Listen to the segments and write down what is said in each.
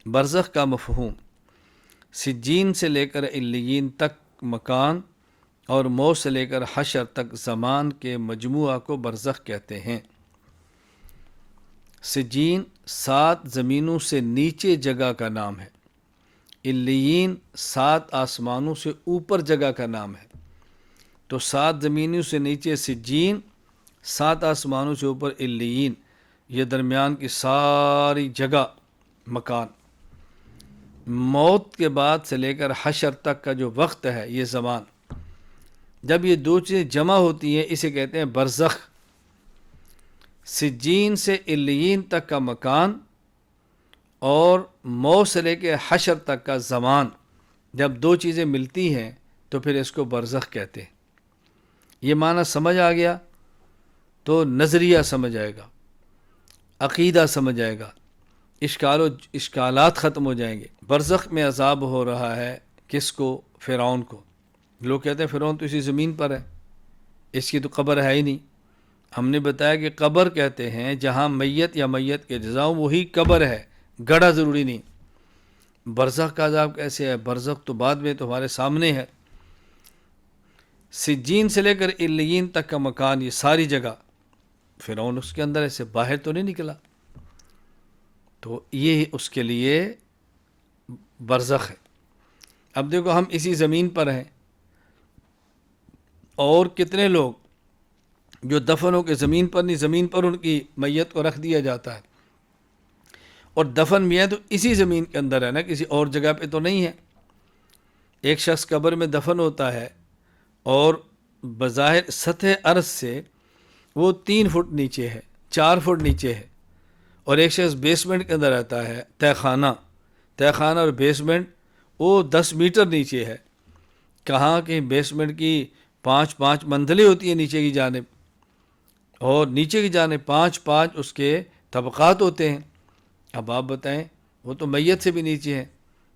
برزخ کا مفہوم: سجین سے لے کر علیین تک مکان اور موت سے لے کر حشر تک زمان کے مجموعہ کو برزخ کہتے ہیں۔ سجین 7 زمینوں سے نیچے جگہ کا نام ہے۔ علیین 7 آسمانوں سے اوپر جگہ کا نام ہے۔ تو 7 زمینوں سے نیچے سجین، 7 آسمانوں سے اوپر علیین، یہ درمیان کی ساری جگہ مکان۔ موت کے بعد سے لے کر حشر تک کا جو وقت ہے یہ زمان۔ جب یہ دو چیزیں جمع ہوتی ہیں اسے کہتے ہیں برزخ۔ سجین سے علیین تک کا مکان اور موت سے لے کے حشر تک کا زمان، جب دو چیزیں ملتی ہیں تو پھر اس کو برزخ کہتے ہیں۔ یہ معنی سمجھ آ گیا تو نظریہ سمجھ آئے گا، عقیدہ سمجھ آئے گا، اشکالات ختم ہو جائیں گے۔ برزخ میں عذاب ہو رہا ہے کس کو؟ فرعون کو۔ لوگ کہتے ہیں فرعون تو اسی زمین پر ہے، اس کی تو قبر ہے ہی نہیں۔ ہم نے بتایا کہ قبر کہتے ہیں جہاں میت یا میت کے جزا وہی قبر ہے، گڑھا ضروری نہیں۔ برزخ کا عذاب کیسے ہے؟ برزخ تو بعد میں تمہارے سامنے ہے۔ سجین سے لے کر علیین تک کا مکان، یہ ساری جگہ، فرعون اس کے اندر ہے، سے باہر تو نہیں نکلا، تو یہ اس کے لیے برزخ ہے۔ اب دیکھو ہم اسی زمین پر ہیں، اور کتنے لوگ جو دفن ہو کے زمین پر نہیں، زمین پر ان کی میت کو رکھ دیا جاتا ہے، اور دفن بھی ہے تو اسی زمین کے اندر ہے نا، کسی اور جگہ پہ تو نہیں ہے۔ ایک شخص قبر میں دفن ہوتا ہے اور بظاہر سطح عرض سے وہ 3 فٹ نیچے ہے، 4 فٹ نیچے ہے، اور ایک شخص بیسمنٹ کے اندر رہتا ہے، تہ خانہ اور بیسمنٹ وہ 10 میٹر نیچے ہے۔ کہاں کہ بیسمنٹ کی 5 منزلیں ہوتی ہیں نیچے کی جانب، اور نیچے کی جانب 5 اس کے طبقات ہوتے ہیں۔ اب آپ بتائیں، وہ تو میت سے بھی نیچے ہے،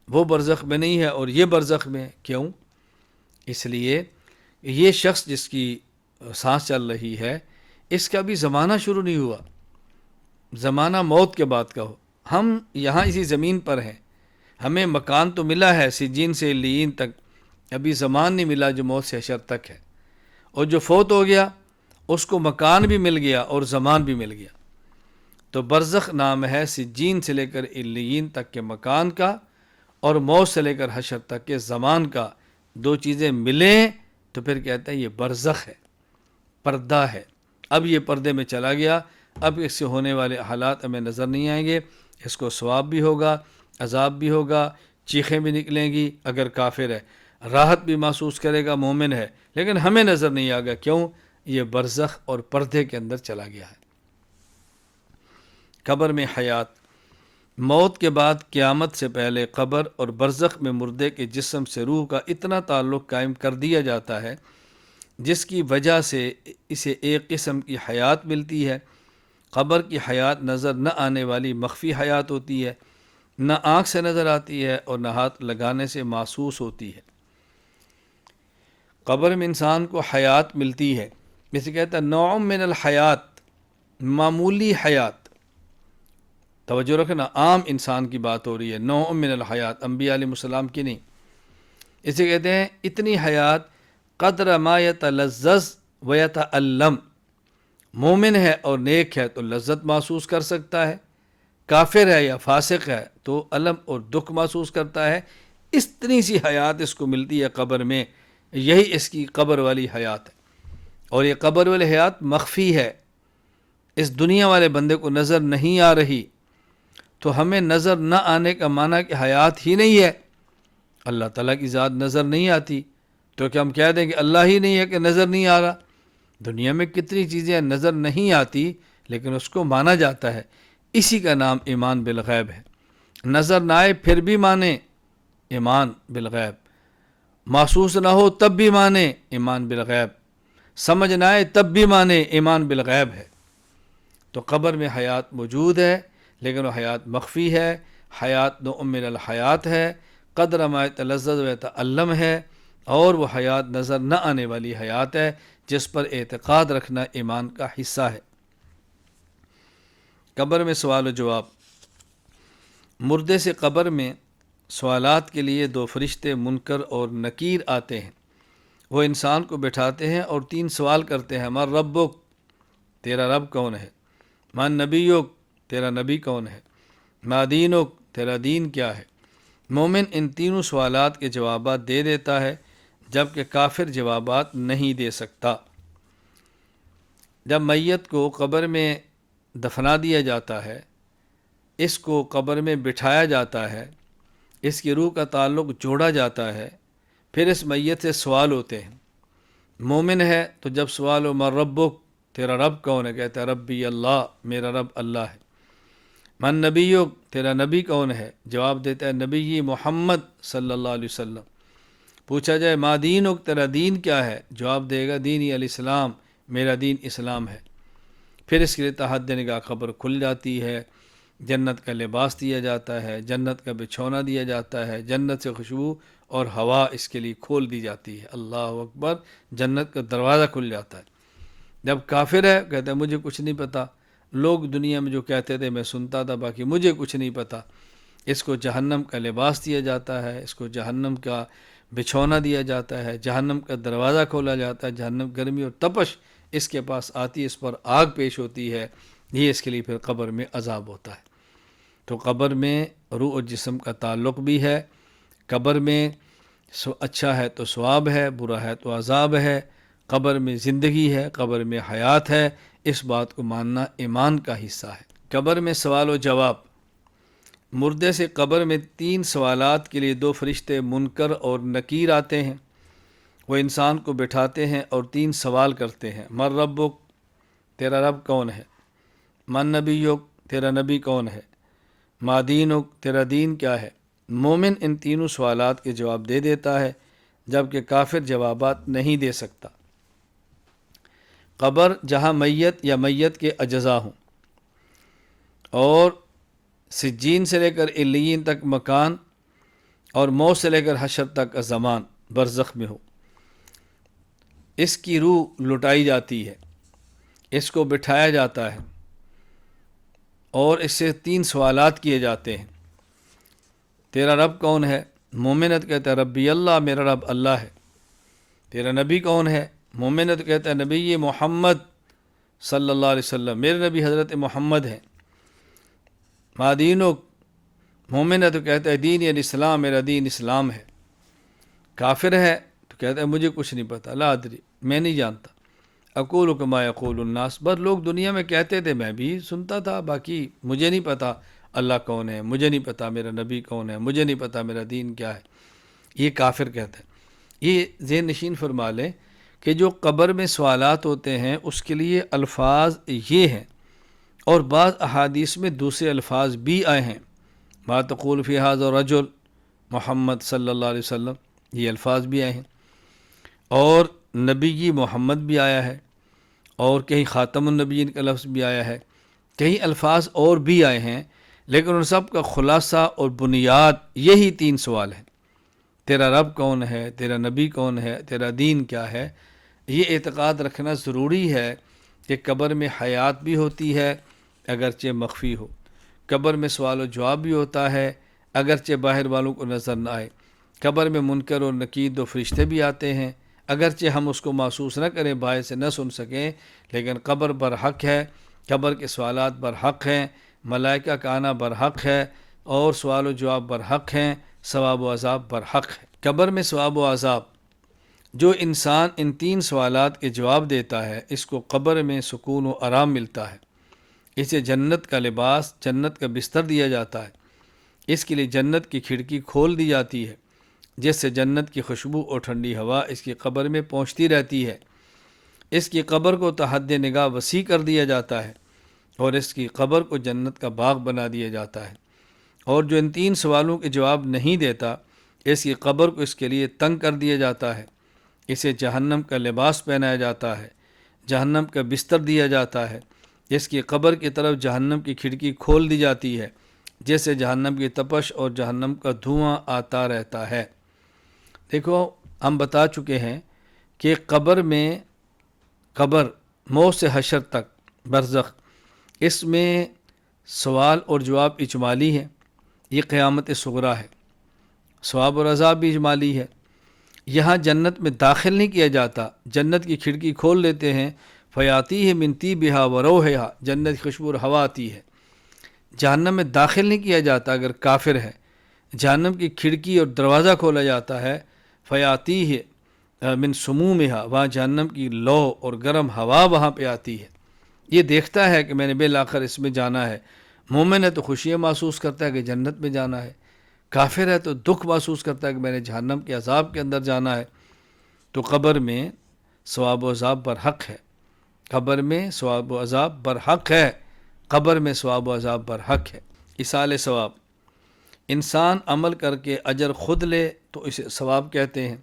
وہ برزخ میں نہیں ہے اور یہ برزخ میں ہے۔ کیوں؟ اس لیے یہ شخص جس کی سانس چل رہی ہے، اس کا بھی زمانہ شروع نہیں ہوا، زمانہ موت کے بعد کا ہو۔ ہم یہاں اسی زمین پر ہیں، ہمیں مکان تو ملا ہے سجین سے علیین تک، ابھی زمان نہیں ملا جو موت سے حشر تک ہے۔ اور جو فوت ہو گیا اس کو مکان بھی مل گیا اور زمان بھی مل گیا۔ تو برزخ نام ہے سجین سے لے کر علیین تک کے مکان کا، اور موت سے لے کر حشر تک کے زمان کا۔ دو چیزیں ملیں تو پھر کہتے ہیں یہ برزخ ہے، پردہ ہے۔ اب یہ پردے میں چلا گیا، اب اس سے ہونے والے حالات ہمیں نظر نہیں آئیں گے۔ اس کو ثواب بھی ہوگا، عذاب بھی ہوگا، چیخیں بھی نکلیں گی اگر کافر ہے، راحت بھی محسوس کرے گا مومن ہے، لیکن ہمیں نظر نہیں آئے گا۔ کیوں؟ یہ برزخ اور پردے کے اندر چلا گیا ہے۔ قبر میں حیات: موت کے بعد قیامت سے پہلے قبر اور برزخ میں مردے کے جسم سے روح کا اتنا تعلق قائم کر دیا جاتا ہے جس کی وجہ سے اسے ایک قسم کی حیات ملتی ہے۔ قبر کی حیات نظر نہ آنے والی مخفی حیات ہوتی ہے، نہ آنکھ سے نظر آتی ہے اور نہ ہاتھ لگانے سے محسوس ہوتی ہے۔ قبر میں انسان کو حیات ملتی ہے، جسے کہتا ہے نوع من الحیات، معمولی حیات۔ توجہ رکھنا، عام انسان کی بات ہو رہی ہے، نوع من الحیات، انبیاء علیہ السلام کی نہیں۔ اسے کہتے ہیں اتنی حیات قدر ما یتلذذ و یتألم۔ مومن ہے اور نیک ہے تو لذت محسوس کر سکتا ہے، کافر ہے یا فاسق ہے تو الم اور دکھ محسوس کرتا ہے۔ اتنی سی حیات اس کو ملتی ہے قبر میں، یہی اس کی قبر والی حیات ہے۔ اور یہ قبر والی حیات مخفی ہے، اس دنیا والے بندے کو نظر نہیں آ رہی۔ تو ہمیں نظر نہ آنے کا معنی کہ حیات ہی نہیں ہے، اللہ تعالیٰ کی ذات نظر نہیں آتی تو کہ ہم کہہ دیں کہ اللہ ہی نہیں ہے کہ نظر نہیں آ رہا؟ دنیا میں کتنی چیزیں نظر نہیں آتی لیکن اس کو مانا جاتا ہے، اسی کا نام ایمان بالغیب ہے۔ نظر نہ آئے پھر بھی مانے، ایمان بالغیب۔ محسوس نہ ہو تب بھی مانے، ایمان بالغیب۔ سمجھ نہ آئے تب بھی مانے، ایمان بالغیب ہے۔ تو قبر میں حیات موجود ہے لیکن وہ حیات مخفی ہے، حیات نوع من الحیات ہے، قدر ما یتلذذ و یتألم ہے، اور وہ حیات نظر نہ آنے والی حیات ہے جس پر اعتقاد رکھنا ایمان کا حصہ ہے۔ قبر میں سوال و جواب: مردے سے قبر میں سوالات کے لیے دو فرشتے منکر اور نکیر آتے ہیں۔ وہ انسان کو بٹھاتے ہیں اور تین سوال کرتے ہیں، من ربک، تیرا رب کون ہے، من نبیک، تیرا نبی کون ہے، ما دینک، تیرا دین کیا ہے۔ مومن ان تینوں سوالات کے جوابات دے دیتا ہے، جبکہ کافر جوابات نہیں دے سکتا۔ جب میت کو قبر میں دفنا دیا جاتا ہے، اس کو قبر میں بٹھایا جاتا ہے، اس کی روح کا تعلق جوڑا جاتا ہے، پھر اس میت سے سوال ہوتے ہیں۔ مومن ہے تو جب سوال ہو من ربک، تیرا رب کون ہے، کہتا ہے ربی اللہ، میرا رب اللہ ہے۔ من نبیک، تیرا نبی کون ہے، جواب دیتا ہے نبی محمد صلی اللہ علیہ وسلم۔ پوچھا جائے ما دینک، تیرا دین کیا ہے، جواب دے گا دینی الاسلام، میرا دین اسلام ہے۔ پھر اس کے لیے تحت نگاہ قبر کھل جاتی ہے، جنت کا لباس دیا جاتا ہے، جنت کا بچھونا دیا جاتا ہے، جنت سے خوشبو اور ہوا اس کے لیے کھول دی جاتی ہے۔ اللہ اکبر، جنت کا دروازہ کھل جاتا ہے۔ جب کافر ہے کہتا ہے مجھے کچھ نہیں پتہ، لوگ دنیا میں جو کہتے تھے میں سنتا تھا، باقی مجھے کچھ نہیں پتہ۔ اس کو جہنم کا لباس دیا جاتا ہے، اس کو جہنم کا بچھونا دیا جاتا ہے، جہنم کا دروازہ کھولا جاتا ہے، جہنم گرمی اور تپش اس کے پاس آتی ہے، اس پر آگ پیش ہوتی ہے، یہ اس کے لیے پھر قبر میں عذاب ہوتا ہے۔ تو قبر میں روح اور جسم کا تعلق بھی ہے۔ قبر میں اچھا ہے تو ثواب ہے، برا ہے تو عذاب ہے۔ قبر میں زندگی ہے، قبر میں حیات ہے، اس بات کو ماننا ایمان کا حصہ ہے۔ قبر میں سوال و جواب۔ مردے سے قبر میں تین سوالات کے لیے دو فرشتے منکر اور نکیر آتے ہیں۔ وہ انسان کو بٹھاتے ہیں اور تین سوال کرتے ہیں، من ربک، تیرا رب کون ہے، من نبیک، تیرا نبی کون ہے، ما دینک، تیرا دین کیا ہے۔ مومن ان تینوں سوالات کے جواب دے دیتا ہے، جبکہ کافر جوابات نہیں دے سکتا۔ قبر جہاں میت یا میت کے اجزاء ہوں، اور سجین سے لے کر علیین تک مکان، اور موت سے لے کر حشر تک کا زمان برزخ میں ہو، اس کی روح لٹائی جاتی ہے، اس کو بٹھایا جاتا ہے اور اس سے تین سوالات کیے جاتے ہیں۔ تیرا رب کون ہے، مومنت کہتا ہے ربی اللہ، میرا رب اللہ ہے۔ تیرا نبی کون ہے، مومنت کہتا ہے نبی محمد صلی اللہ علیہ وسلم، میرے نبی حضرت محمد ہیں۔ ما دینک، مومنت کہتا ہے دین الاسلام، میرا دین اسلام ہے۔ کافر ہے تو کہتا ہے مجھے کچھ نہیں پتہ، لا ادری، میں نہیں جانتا۔ اقول کما یقول الناس، بس لوگ دنیا میں کہتے تھے میں بھی سنتا تھا، باقی مجھے نہیں پتہ اللہ کون ہے، مجھے نہیں پتہ میرا نبی کون ہے، مجھے نہیں پتہ میرا دین کیا ہے۔ یہ کافر کہتا ہے۔ یہ ذہن نشین فرما لیں کہ جو قبر میں سوالات ہوتے ہیں اس کے لیے الفاظ یہ ہیں، اور بعض احادیث میں دوسرے الفاظ بھی آئے ہیں، ما تقول فی ھذا الرجل محمد صلی اللہ علیہ وسلم، یہ الفاظ بھی آئے ہیں، اور نبی محمد بھی آیا ہے، اور کہیں خاتم النبیین کا لفظ بھی آیا ہے، کئی الفاظ اور بھی آئے ہیں، لیکن ان سب کا خلاصہ اور بنیاد یہی تین سوال ہیں۔ تیرا رب کون ہے، تیرا نبی کون ہے، تیرا دین کیا ہے۔ یہ اعتقاد رکھنا ضروری ہے کہ قبر میں حیات بھی ہوتی ہے اگرچہ مخفی ہو، قبر میں سوال و جواب بھی ہوتا ہے اگرچہ باہر والوں کو نظر نہ آئے، قبر میں منکر اور نکیر دو فرشتے بھی آتے ہیں اگرچہ ہم اس کو محسوس نہ کریں، باہر سے نہ سن سکیں، لیکن قبر برحق ہے، قبر کے سوالات برحق ہیں، ملائکہ کا آنا برحق ہے، اور سوال و جواب برحق ہیں، ثواب و عذاب برحق ہے۔ قبر میں ثواب و عذاب، جو انسان ان تین سوالات کے جواب دیتا ہے اس کو قبر میں سکون و آرام ملتا ہے، اسے جنت کا لباس، جنت کا بستر دیا جاتا ہے، اس کے لیے جنت کی کھڑکی کھول دی جاتی ہے جس سے جنت کی خوشبو اور ٹھنڈی ہوا اس کی قبر میں پہنچتی رہتی ہے، اس کی قبر کو تحد نگاہ وسیع کر دیا جاتا ہے، اور اس کی قبر کو جنت کا باغ بنا دیا جاتا ہے، اور جو ان تین سوالوں کے جواب نہیں دیتا اس کی قبر کو اس کے لیے تنگ کر دیا جاتا ہے، اسے جہنم کا لباس پہنایا جاتا ہے، جہنم کا بستر دیا جاتا ہے، اس کی قبر کی طرف جہنم کی کھڑکی کھول دی جاتی ہے جس سے جہنم کی تپش اور جہنم کا دھواں آتا رہتا ہے۔ دیکھو ہم بتا چکے ہیں کہ قبر میں، قبر موت سے حشر تک برزخ، اس میں سوال اور جواب اجمالی ہے، یہ قیامت صغریٰ ہے۔ ثواب اور عذاب بھی اجمالی ہے۔ یہاں جنت میں داخل نہیں کیا جاتا، جنت کی کھڑکی کھول لیتے ہیں، فیاتی ہے من طیبہا و روحہا، جنت کی خوشبو اور ہوا آتی ہے۔ جہنم میں داخل نہیں کیا جاتا اگر کافر ہے، جہنم کی کھڑکی اور دروازہ کھولا جاتا ہے، فیاتی ہے من سمومہا، وہاں جہنم کی لو اور گرم ہوا وہاں پہ آتی ہے۔ یہ دیکھتا ہے کہ میں نے بالآخر اس میں جانا ہے۔ مومن ہے تو خوشیاں محسوس کرتا ہے کہ جنت میں جانا ہے، کافر ہے تو دکھ محسوس کرتا ہے کہ میں نے جہنم کے عذاب کے اندر جانا ہے۔ تو قبر میں ثواب و عذاب برحق ہے، قبر میں ثواب و عذاب برحق ہے، قبر میں ثواب و عذاب برحق ہے۔ ایصال ثواب، انسان عمل کر کے اجر خود لے تو اسے ثواب کہتے ہیں،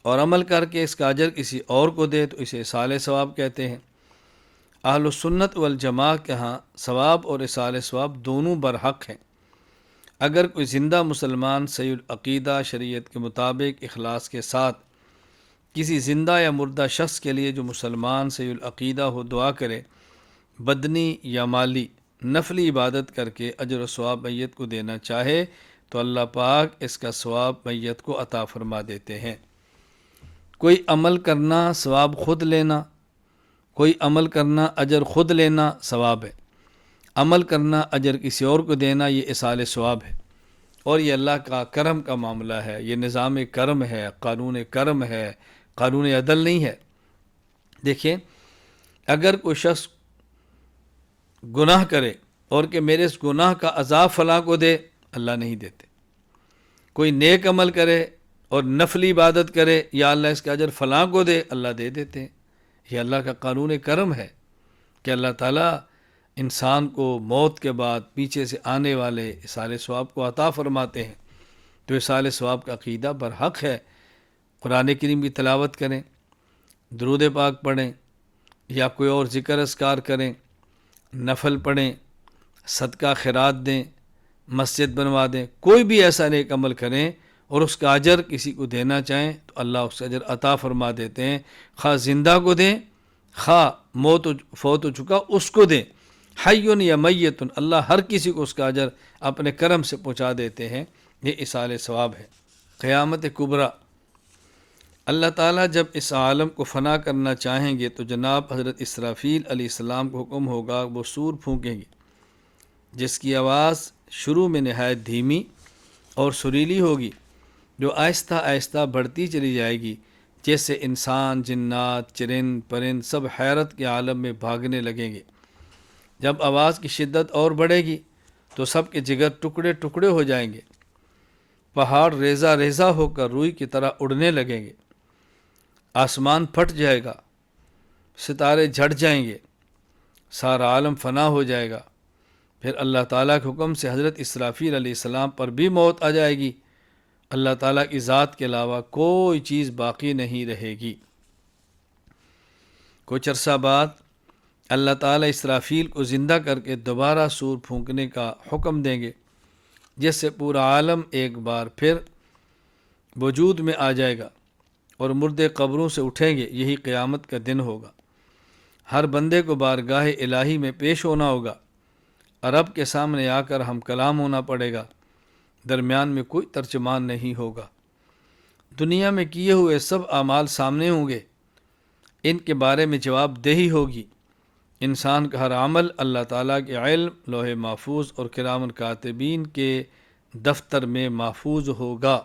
اور عمل کر کے اس کا اجر کسی اور کو دے تو اسے ایصال ثواب کہتے ہیں۔ اہل السنت والجماع کے ہاں ثواب اور ایصال ثواب دونوں برحق ہیں۔ اگر کوئی زندہ مسلمان صحیح العقیدہ شریعت کے مطابق اخلاص کے ساتھ کسی زندہ یا مردہ شخص کے لیے جو مسلمان صحیح العقیدہ ہو دعا کرے، بدنی یا مالی نفلی عبادت کر کے اجر و ثواب میت کو دینا چاہے تو اللہ پاک اس کا ثواب میت کو عطا فرما دیتے ہیں۔ کوئی عمل کرنا ثواب خود لینا، کوئی عمل کرنا اجر خود لینا ثواب ہے، عمل کرنا اجر کسی اور کو دینا یہ ایصال ثواب ہے، اور یہ اللہ کا کرم کا معاملہ ہے، یہ نظام کرم ہے، قانون کرم ہے، قانون عدل نہیں ہے۔ دیکھیں، اگر کوئی شخص گناہ کرے اور کہ میرے اس گناہ کا عذاب فلاں کو دے، اللہ نہیں دیتے۔ کوئی نیک عمل کرے اور نفلی عبادت کرے، یا اللہ اس کا اجر فلاں کو دے، اللہ دے دیتے ہیں۔ یہ اللہ کا قانون کرم ہے کہ اللہ تعالیٰ انسان کو موت کے بعد پیچھے سے آنے والے ایصال ثواب کو عطا فرماتے ہیں۔ تو ایصال ثواب کا عقیدہ برحق ہے۔ قرآن کریم کی تلاوت کریں، درود پاک پڑھیں، یا کوئی اور ذکر اذکار کریں، نفل پڑھیں، صدقہ خیرات دیں، مسجد بنوا دیں، کوئی بھی ایسا نیک عمل کریں اور اس کا اجر کسی کو دینا چاہیں تو اللہ اس کا اجر عطا فرما دیتے ہیں، خواہ زندہ کو دیں، خواہ فوت ہو چکا اس کو دیں، حیٌ یا میت، اللہ ہر کسی کو اس کا اجر اپنے کرم سے پہنچا دیتے ہیں۔ یہ ایصال ثواب ہے۔ قیامت کبریٰ، اللہ تعالیٰ جب اس عالم کو فنا کرنا چاہیں گے تو جناب حضرت اسرافیل علیہ السلام کو حکم ہوگا، وہ سور پھونکیں گے، جس کی آواز شروع میں نہایت دھیمی اور سریلی ہوگی، جو آہستہ آہستہ بڑھتی چلی جائے گی، جیسے انسان، جنات، چرند پرند سب حیرت کے عالم میں بھاگنے لگیں گے۔ جب آواز کی شدت اور بڑھے گی تو سب کے جگر ٹکڑے ٹکڑے ہو جائیں گے، پہاڑ ریزہ ریزہ ہو کر روئی کی طرح اڑنے لگیں گے، آسمان پھٹ جائے گا، ستارے جھٹ جائیں گے، سارا عالم فنا ہو جائے گا۔ پھر اللہ تعالیٰ کے حکم سے حضرت اسرافیل علیہ السلام پر بھی موت آ جائے گی، اللہ تعالیٰ کی ذات کے علاوہ کوئی چیز باقی نہیں رہے گی۔ کچھ عرصہ بعد اللہ تعالیٰ اسرافیل کو زندہ کر کے دوبارہ سور پھونکنے کا حکم دیں گے، جس سے پورا عالم ایک بار پھر وجود میں آ جائے گا اور مردے قبروں سے اٹھیں گے۔ یہی قیامت کا دن ہوگا۔ ہر بندے کو بارگاہ الہی میں پیش ہونا ہوگا، رب کے سامنے آ کر ہم کلام ہونا پڑے گا، درمیان میں کوئی ترجمان نہیں ہوگا۔ دنیا میں کیے ہوئے سب اعمال سامنے ہوں گے، ان کے بارے میں جواب دہی ہوگی۔ انسان کا ہر عمل اللہ تعالیٰ کے علم، لوح محفوظ اور کرام کاتبین کے دفتر میں محفوظ ہوگا۔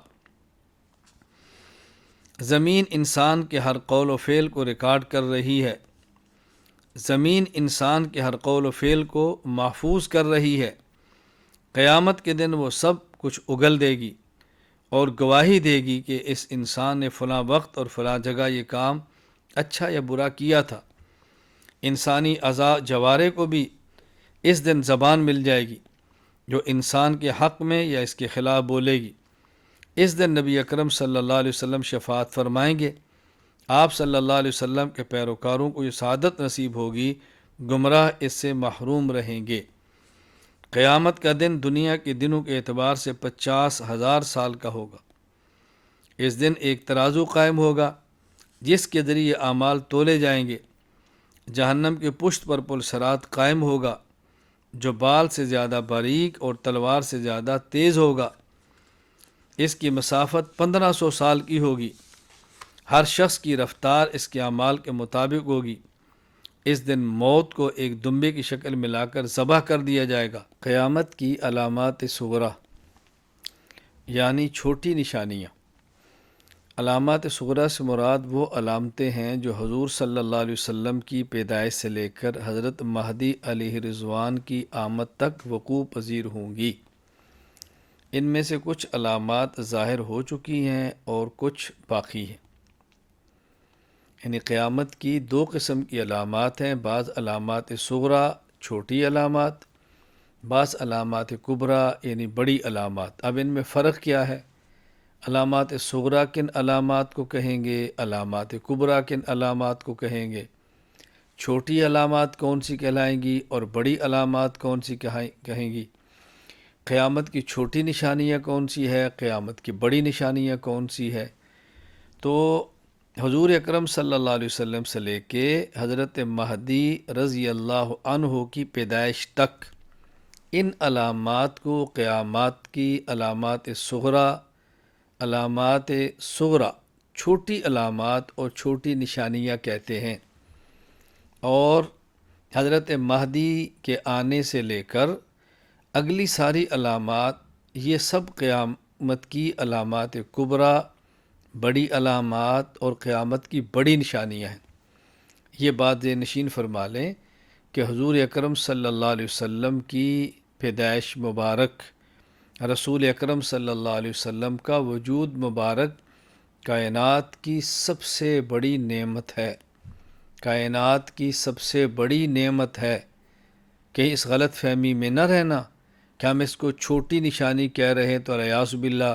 زمین انسان کے ہر قول و فعل کو ریکارڈ کر رہی ہے، زمین انسان کے ہر قول و فعل کو محفوظ کر رہی ہے۔ قیامت کے دن وہ سب کچھ اگل دے گی اور گواہی دے گی کہ اس انسان نے فلاں وقت اور فلاں جگہ یہ کام اچھا یا برا کیا تھا۔ انسانی اعضاء جوارے کو بھی اس دن زبان مل جائے گی جو انسان کے حق میں یا اس کے خلاف بولے گی۔ اس دن نبی اکرم صلی اللہ علیہ وسلم شفاعت فرمائیں گے، آپ صلی اللہ علیہ وسلم کے پیروکاروں کو یہ سعادت نصیب ہوگی، گمراہ اس سے محروم رہیں گے۔ قیامت کا دن دنیا کے دنوں کے اعتبار سے 50,000 سال کا ہوگا۔ اس دن ایک ترازو قائم ہوگا جس کے ذریعے اعمال تولے جائیں گے، جہنم کے پشت پر پل صراط قائم ہوگا، جو بال سے زیادہ باریک اور تلوار سے زیادہ تیز ہوگا، اس کی مسافت 1500 سال کی ہوگی، ہر شخص کی رفتار اس کے اعمال کے مطابق ہوگی۔ اس دن موت کو ایک دمبے کی شکل میں لا کر ذبح کر دیا جائے گا۔ قیامت کی علامات صغریٰ یعنی چھوٹی نشانیاں۔ علامات صغریٰ سے مراد وہ علامتیں ہیں جو حضور صلی اللہ علیہ وسلم کی پیدائش سے لے کر حضرت مہدی علیہ رضوان کی آمد تک وقوع پذیر ہوں گی۔ ان میں سے کچھ علامات ظاہر ہو چکی ہیں اور کچھ باقی ہیں۔ یعنی قیامت کی دو قسم کی علامات ہیں، بعض علامات صغریٰ چھوٹی علامات، بعض علامات کبریٰ یعنی بڑی علامات۔ اب ان میں فرق کیا ہے؟ علامات صغریٰ کن علامات کو کہیں گے، علامات کبریٰ کن علامات کو کہیں گے، چھوٹی علامات کون سی کہلائیں گی اور بڑی علامات کون سی کہیں گی، قیامت کی چھوٹی نشانیاں کون سی ہے، قیامت کی بڑی نشانیاں کون سی ہے۔ تو حضور اکرم صلی اللہ علیہ وسلم سے لے کے حضرت مہدی رضی اللہ عنہ کی پیدائش تک ان علامات کو قیامت کی علامات صغریٰ چھوٹی علامات اور چھوٹی نشانیاں کہتے ہیں، اور حضرت مہدی کے آنے سے لے کر اگلی ساری علامات یہ سب قیامت کی علامات کبریٰ، بڑی علامات اور قیامت کی بڑی نشانیاں ہیں۔ یہ بات ذہن نشین فرما لیں کہ حضور اکرم صلی اللہ علیہ وسلم کی پیدائش مبارک، رسول اکرم صلی اللہ علیہ وسلم کا وجود مبارک کائنات کی سب سے بڑی نعمت ہے، کائنات کی سب سے بڑی نعمت ہے۔ کہیں اس غلط فہمی میں نہ رہنا کہ ہم اس کو چھوٹی نشانی کہہ رہے ہیں تو الیاذ باللہ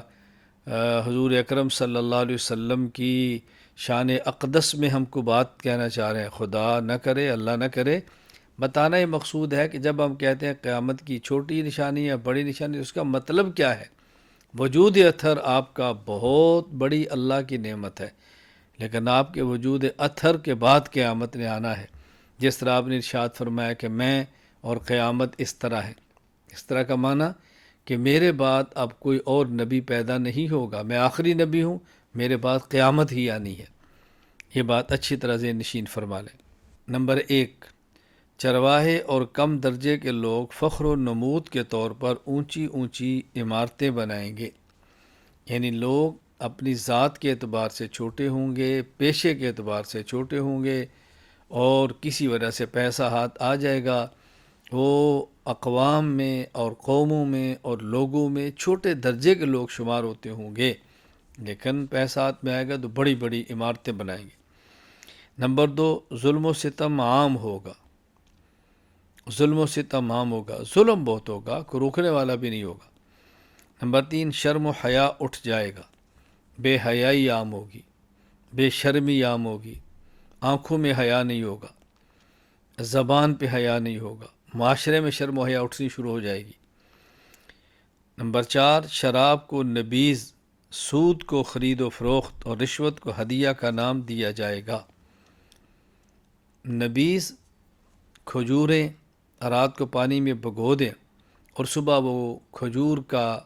حضور اکرم صلی اللہ علیہ وسلم کی شان اقدس میں ہم کو بات کہنا چاہ رہے ہیں۔ خدا نہ کرے، اللہ نہ کرے۔ بتانا یہ مقصود ہے کہ جب ہم کہتے ہیں قیامت کی چھوٹی نشانی یا بڑی نشانی، اس کا مطلب کیا ہے؟ وجود اطہر آپ کا بہت بڑی اللہ کی نعمت ہے، لیکن آپ کے وجود اطہر کے بعد قیامت نے آنا ہے۔ جس طرح آپ نے ارشاد فرمایا کہ میں اور قیامت اس طرح ہے، اس طرح کا معنی کہ میرے بعد اب کوئی اور نبی پیدا نہیں ہوگا، میں آخری نبی ہوں، میرے بعد قیامت ہی آنی ہے۔ یہ بات اچھی طرح ذہن نشین فرما لیں۔ نمبر 1، چرواہے اور کم درجے کے لوگ فخر و نمود کے طور پر اونچی اونچی عمارتیں بنائیں گے، یعنی لوگ اپنی ذات کے اعتبار سے چھوٹے ہوں گے، پیشے کے اعتبار سے چھوٹے ہوں گے، اور کسی وجہ سے پیسہ ہاتھ آ جائے گا، وہ اقوام میں اور قوموں میں اور لوگوں میں چھوٹے درجے کے لوگ شمار ہوتے ہوں گے، لیکن پیسہ ہاتھ میں آئے گا تو بڑی بڑی عمارتیں بنائیں گے۔ نمبر 2، ظلم و ستم عام ہوگا، ظلم و ستم عام ہوگا، ظلم بہت ہوگا، کوئی روکنے والا بھی نہیں ہوگا۔ نمبر 3، شرم و حیا اٹھ جائے گا، بے حیائی عام ہوگی، بے شرمی عام ہوگی، آنکھوں میں حیا نہیں ہوگا، زبان پہ حیا نہیں ہوگا، معاشرے میں شرم و حیا اٹھنی شروع ہو جائے گی۔ نمبر 4، شراب کو نبیذ، سود کو خرید و فروخت اور رشوت کو ہدیہ کا نام دیا جائے گا۔ نبیذ کھجوریں رات کو پانی میں بھگو دیں اور صبح وہ کھجور کا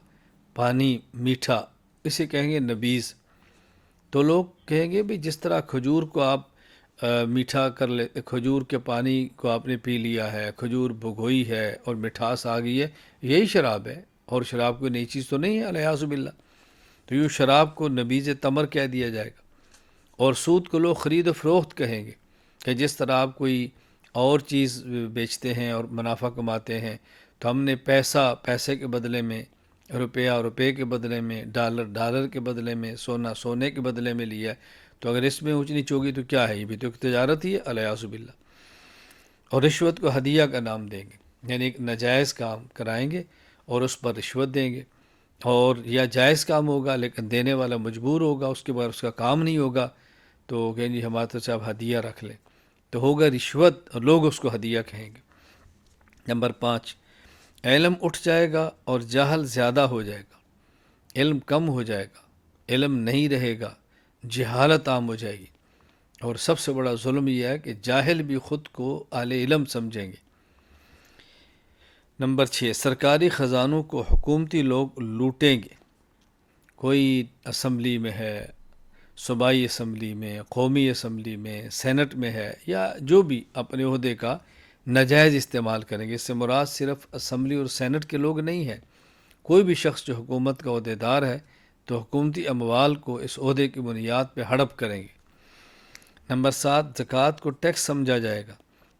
پانی میٹھا، اسے کہیں گے نبیذ۔ تو لوگ کہیں گے بھی جس طرح کھجور کو آپ میٹھا کر لے، کھجور کے پانی کو آپ نے پی لیا ہے، کھجور بھگوئی ہے اور مٹھاس آ گئی ہے، یہی شراب ہے، اور شراب کوئی نئی چیز تو نہیں ہے الیاذ باللہ۔ تو یوں شراب کو نبیذ تمر کہہ دیا جائے گا، اور سود کو لوگ خرید و فروخت کہیں گے کہ جس طرح آپ کوئی اور چیز بیچتے ہیں اور منافع کماتے ہیں، تو ہم نے پیسے کے بدلے میں، روپے کے بدلے میں، ڈالر کے بدلے میں، سونے کے بدلے میں لیا ہے، تو اگر اس میں اونچ نیچ ہوگی تو کیا ہے؟ یہ بھی تو ایک تجارت ہی ہے الیاذ باللہ۔ اور رشوت کو ہدیہ کا نام دیں گے، یعنی ایک ناجائز کام کرائیں گے اور اس پر رشوت دیں گے، اور یا جائز کام ہوگا لیکن دینے والا مجبور ہوگا، اس کے بعد اس کا کام نہیں ہوگا تو کہیں جی ہمارے طرف سے آپ ہدیہ رکھ لیں، تو ہوگا رشوت اور لوگ اس کو ہدیہ کہیں گے۔ نمبر 5، علم اٹھ جائے گا اور جہل زیادہ ہو جائے گا، علم کم ہو جائے گا، علم نہیں رہے گا، جہالت عام ہو جائے گی، اور سب سے بڑا ظلم یہ ہے کہ جاہل بھی خود کو اہل علم سمجھیں گے۔ نمبر 6، سرکاری خزانوں کو حکومتی لوگ لوٹیں گے۔ کوئی اسمبلی میں ہے، صوبائی اسمبلی میں، قومی اسمبلی میں، سینٹ میں ہے، یا جو بھی اپنے عہدے کا ناجائز استعمال کریں گے۔ اس سے مراد صرف اسمبلی اور سینٹ کے لوگ نہیں ہیں، کوئی بھی شخص جو حکومت کا عہدیدار ہے تو حکومتی اموال کو اس عہدے کی بنیاد پہ ہڑپ کریں گے۔ نمبر 7، زکوٰۃ کو ٹیکس سمجھا جائے گا،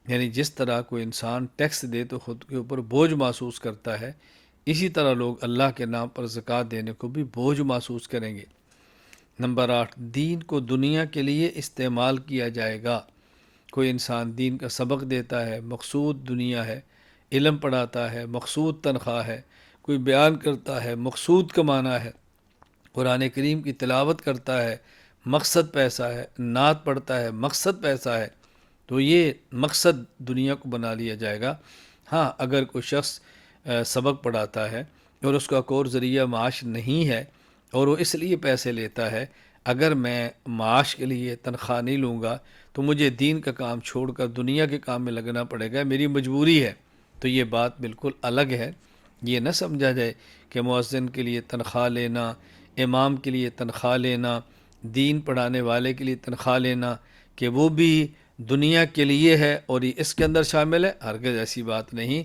یعنی جس طرح کوئی انسان ٹیکس دے تو خود کے اوپر بوجھ محسوس کرتا ہے، اسی طرح لوگ اللہ کے نام پر زکوٰۃ دینے کو بھی بوجھ محسوس کریں گے۔ نمبر 8، دین کو دنیا کے لیے استعمال کیا جائے گا۔ کوئی انسان دین کا سبق دیتا ہے، مقصود دنیا ہے، علم پڑھاتا ہے، مقصود تنخواہ ہے، کوئی بیان کرتا ہے، مقصود کمانا ہے، قرآن کریم کی تلاوت کرتا ہے، مقصد پیسہ ہے، نعت پڑھتا ہے، مقصد پیسہ ہے، تو یہ مقصد دنیا کو بنا لیا جائے گا۔ ہاں، اگر کوئی شخص سبق پڑھاتا ہے اور اس کا کوئی ذریعہ معاش نہیں ہے اور وہ اس لیے پیسے لیتا ہے، اگر میں معاش کے لیے تنخواہ نہیں لوں گا تو مجھے دین کا کام چھوڑ کر دنیا کے کام میں لگنا پڑے گا، میری مجبوری ہے، تو یہ بات بالکل الگ ہے۔ یہ نہ سمجھا جائے کہ مؤذن کے لیے تنخواہ لینا، امام کے لیے تنخواہ لینا، دین پڑھانے والے کے لیے تنخواہ لینا کہ وہ بھی دنیا کے لیے ہے اور یہ اس کے اندر شامل ہے۔ ہرگز ایسی بات نہیں۔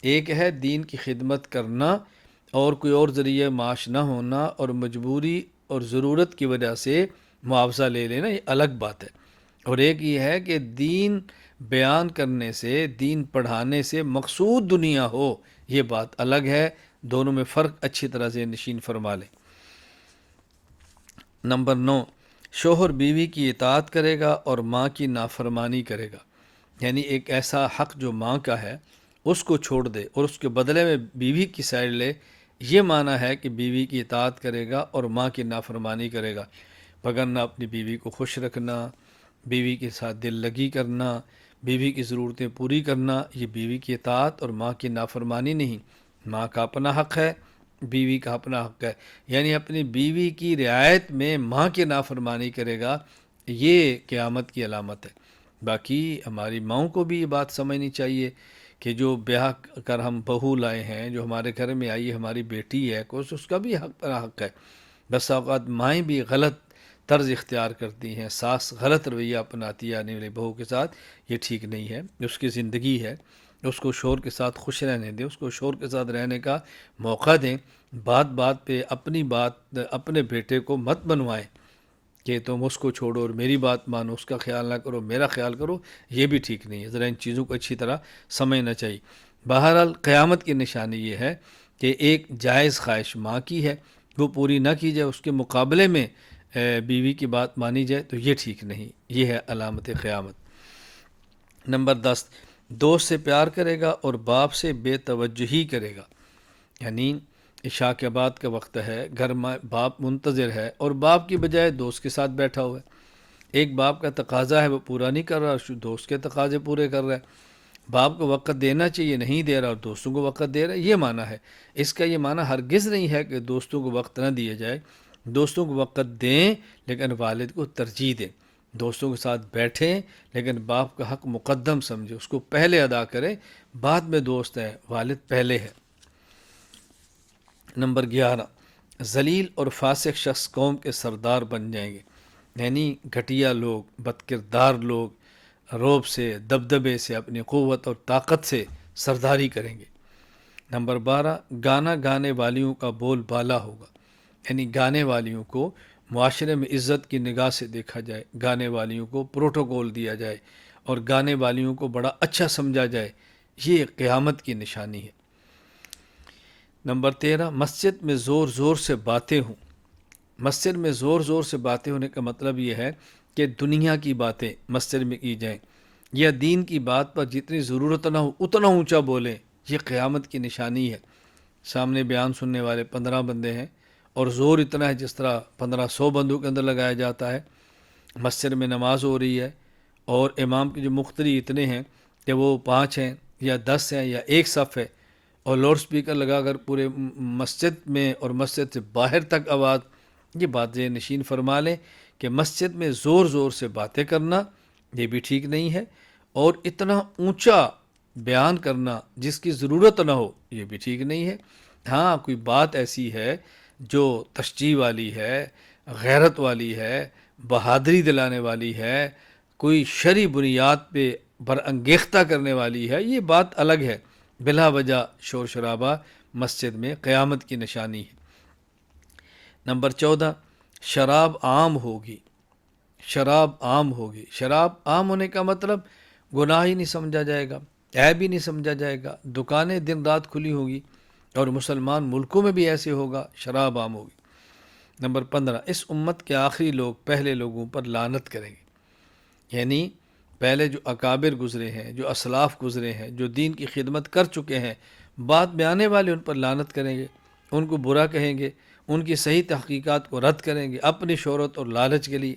ایک ہے دین کی خدمت کرنا اور کوئی اور ذریعہ معاش نہ ہونا اور مجبوری اور ضرورت کی وجہ سے معاوضہ لے لینا، یہ الگ بات ہے۔ اور ایک یہ ہے کہ دین بیان کرنے سے، دین پڑھانے سے مقصود دنیا ہو، یہ بات الگ ہے۔ دونوں میں فرق اچھی طرح سے نشین فرما لیں۔ نمبر 9، شوہر بیوی کی اطاعت کرے گا اور ماں کی نافرمانی کرے گا، یعنی ایک ایسا حق جو ماں کا ہے اس کو چھوڑ دے اور اس کے بدلے میں بیوی کی سائڈ لے۔ یہ معنی ہے کہ بیوی کی اطاعت کرے گا اور ماں کی نافرمانی کرے گا، مگر نہ اپنی بیوی کو خوش رکھنا، بیوی کے ساتھ دل لگی کرنا، بیوی کی ضرورتیں پوری کرنا، یہ بیوی کی اطاعت اور ماں کی نافرمانی نہیں۔ ماں کا اپنا حق ہے، بیوی کا اپنا حق ہے، یعنی اپنی بیوی کی رعایت میں ماں کی نافرمانی کرے گا، یہ قیامت کی علامت ہے۔ باقی ہماری ماؤں کو بھی یہ بات سمجھنی چاہیے کہ جو بیاہ کر ہم بہو لائے ہیں، جو ہمارے گھر میں آئی ہماری بیٹی ہے، اس کا بھی حق ہے۔ بس اوقات مائیں بھی غلط طرز اختیار کرتی ہیں، ساس غلط رویہ اپناتی ہے آنے والی بہو کے ساتھ، یہ ٹھیک نہیں ہے۔ اس کی زندگی ہے، اس کو شوہر کے ساتھ خوش رہنے دیں، اس کو شوہر کے ساتھ رہنے کا موقع دیں۔ بات بات پہ اپنی بات اپنے بیٹے کو مت بنوائیں کہ تم اس کو چھوڑو اور میری بات مانو، اس کا خیال نہ کرو، میرا خیال کرو، یہ بھی ٹھیک نہیں ہے۔ ذرا ان چیزوں کو اچھی طرح سمجھنا چاہیے۔ بہرحال قیامت کی نشانی یہ ہے کہ ایک جائز خواہش ماں کی ہے، وہ پوری نہ کی جائے، اس کے مقابلے میں بیوی کی بات مانی جائے تو یہ ٹھیک نہیں، یہ ہے علامت قیامت۔ نمبر 10، دوست سے پیار کرے گا اور باپ سے بے توجہی کرے گا، یعنی عشاء کے بعد کا وقت ہے، گھر میں باپ منتظر ہے اور باپ کی بجائے دوست کے ساتھ بیٹھا ہوا ہے۔ ایک باپ کا تقاضا ہے وہ پورا نہیں کر رہا، دوست کے تقاضے پورے کر رہا ہے۔ باپ کو وقت دینا چاہیے، نہیں دے رہا، اور دوستوں کو وقت دے رہا ہے، یہ معنی ہے۔ اس کا یہ معنی ہرگز نہیں ہے کہ دوستوں کو وقت نہ دیا جائے، دوستوں کو وقت دیں لیکن والد کو ترجیح دیں، دوستوں کے ساتھ بیٹھیں لیکن باپ کا حق مقدم سمجھے، اس کو پہلے ادا کریں، بعد میں دوست ہیں، والد پہلے ہے۔ نمبر 11، ذلیل اور فاسق شخص قوم کے سردار بن جائیں گے، یعنی گھٹیا لوگ، بد کردار لوگ رعب سے، دبدبے سے، اپنی قوت اور طاقت سے سرداری کریں گے۔ نمبر 12، گانا گانے والیوں کا بول بالا ہوگا، یعنی گانے والیوں کو معاشرے میں عزت کی نگاہ سے دیکھا جائے، گانے والیوں کو پروٹوکول دیا جائے اور گانے والیوں کو بڑا اچھا سمجھا جائے، یہ قیامت کی نشانی ہے۔ نمبر 13، مسجد میں زور زور سے باتیں ہوں۔ مسجد میں زور زور سے باتیں ہونے کا مطلب یہ ہے کہ دنیا کی باتیں مسجد میں کی جائیں یا دین کی بات پر جتنی ضرورت نہ ہو اتنا اونچا بولیں، یہ قیامت کی نشانی ہے۔ سامنے بیان سننے والے 15 بندے ہیں اور زور اتنا ہے جس طرح 1500 بندوں کے اندر لگایا جاتا ہے۔ مسجد میں نماز ہو رہی ہے اور امام کے جو مقتدی اتنے ہیں کہ وہ 5 ہیں یا 10 ہیں یا ایک صف ہے، اور لاؤڈ سپیکر لگا کر پورے مسجد میں اور مسجد سے باہر تک آواز، یہ بات ذہن نشین فرما لیں کہ مسجد میں زور زور سے باتیں کرنا یہ بھی ٹھیک نہیں ہے، اور اتنا اونچا بیان کرنا جس کی ضرورت نہ ہو یہ بھی ٹھیک نہیں ہے۔ ہاں کوئی بات ایسی ہے جو تشجیع والی ہے، غیرت والی ہے، بہادری دلانے والی ہے، کوئی شرعی بنیاد پہ برانگیختہ کرنے والی ہے، یہ بات الگ ہے۔ بلا وجہ شور شرابہ مسجد میں قیامت کی نشانی ہے۔ نمبر 14، شراب عام ہوگی۔ شراب عام ہوگی، شراب عام ہونے کا مطلب گناہ ہی نہیں سمجھا جائے گا، عیب ہی نہیں سمجھا جائے گا، دکانیں دن رات کھلی ہوگی، اور مسلمان ملکوں میں بھی ایسے ہوگا، شراب عام ہوگی۔ نمبر 15، اس امت کے آخری لوگ پہلے لوگوں پر لعنت کریں گے، یعنی پہلے جو اکابر گزرے ہیں، جو اسلاف گزرے ہیں، جو دین کی خدمت کر چکے ہیں، بعد میں آنے والے ان پر لعنت کریں گے، ان کو برا کہیں گے، ان کی صحیح تحقیقات کو رد کریں گے اپنی شہرت اور لالچ کے لیے۔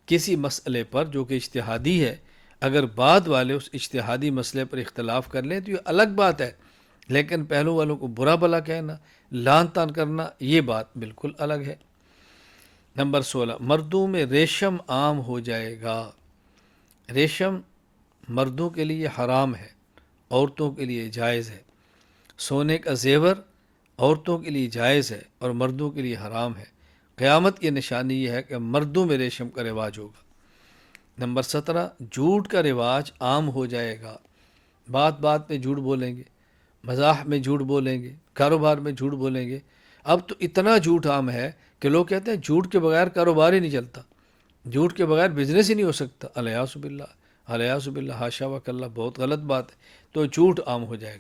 کسی مسئلے پر جو کہ اجتہادی ہے، اگر بعد والے اس اجتہادی مسئلے پر اختلاف کر لیں تو یہ الگ بات ہے، لیکن پہلو والوں کو برا بھلا کہنا، لعن طعن کرنا، یہ بات بالکل الگ ہے۔ نمبر 16، مردوں میں ریشم عام ہو جائے گا۔ ریشم مردوں کے لیے حرام ہے، عورتوں کے لیے جائز ہے۔ سونے کا زیور عورتوں کے لیے جائز ہے اور مردوں کے لیے حرام ہے۔ قیامت کی نشانی یہ ہے کہ مردوں میں ریشم کا رواج ہوگا۔ نمبر 17، جھوٹ کا رواج عام ہو جائے گا۔ بات بات میں جھوٹ بولیں گے، مزاح میں جھوٹ بولیں گے، کاروبار میں جھوٹ بولیں گے۔ اب تو اتنا جھوٹ عام ہے کہ لوگ کہتے ہیں جھوٹ کے بغیر کاروبار ہی نہیں چلتا، جھوٹ کے بغیر بزنس ہی نہیں ہو سکتا۔ الیاذ باللہ، الیاذ باللہ، حاشا وکلا، بہت غلط بات ہے۔ تو جھوٹ عام ہو جائے گا۔